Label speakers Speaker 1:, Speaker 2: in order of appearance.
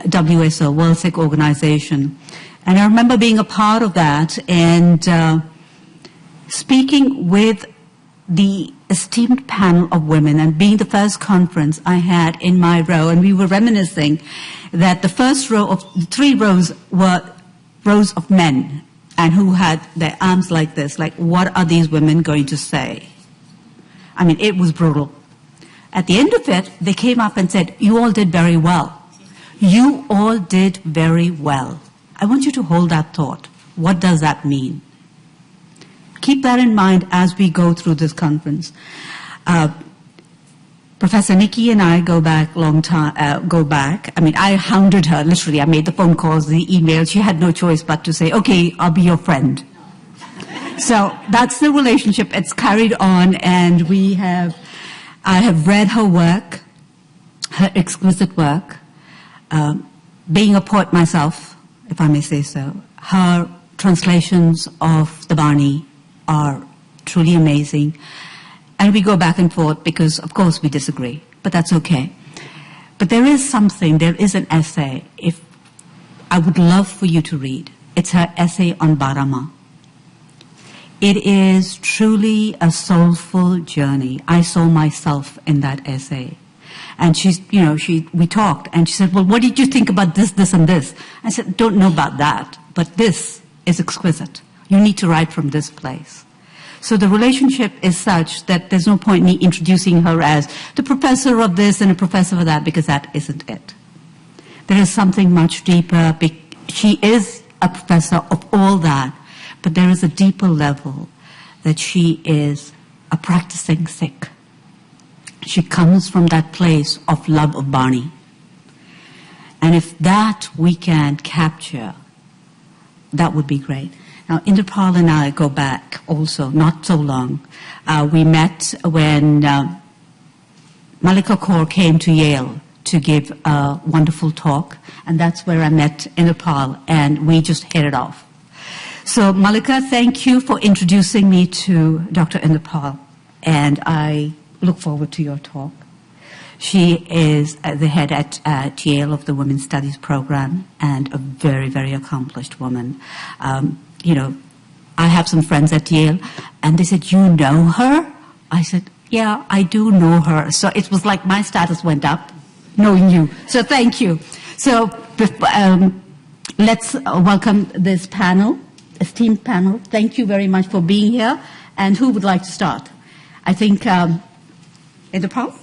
Speaker 1: WSO, World Sikh Organization. And I remember being a part of that and speaking with the esteemed panel of women and being the first conference I had in my row. And we were reminiscing that the first row of the 3 rows were rows of men and who had their arms like this, like, what are these women going to say? I mean, it was brutal. At the end of it, they came up and said, you all did very well. You all did very well. I want you to hold that thought. What does that mean? Keep that in mind as we go through this conference. Professor Nikki and I go back long time. I mean, I hounded her, literally. I made the phone calls, the emails. She had no choice but to say, okay, I'll be your friend. So that's the relationship. It's carried on, and I have read her work, her exquisite work. Being a poet myself, if I may say so, her translations of the Bani are truly amazing. And we go back and forth because, of course, we disagree, but that's okay. But there is an essay I would love for you to read. It's her essay on Barama. It is truly a soulful journey. I saw myself in that essay. And we talked, and she said, well, what did you think about this, this, and this? I said, don't know about that, but this is exquisite. You need to write from this place. So the relationship is such that there's no point in me introducing her as the professor of this and a professor of that, because that isn't it. There is something much deeper. She is a professor of all that, but there is a deeper level that she is a practicing Sikh. She comes from that place of love of Bani. And if that we can capture, that would be great. Now, Inderpal and I go back also, not so long. We met when Malika Kaur came to Yale to give a wonderful talk, and that's where I met Inderpal, and we just hit it off. So, Malika, thank you for introducing me to Dr. Inderpal, and I look forward to your talk. She is the head at Yale of the Women's Studies program, and a very, very accomplished woman. I have some friends at Yale, and they said, you know her? I said, yeah, I do know her. So it was like my status went up, knowing you. So thank you. So let's welcome this panel, esteemed panel. Thank you very much for being here. And who would like to start? I think, Inderpal?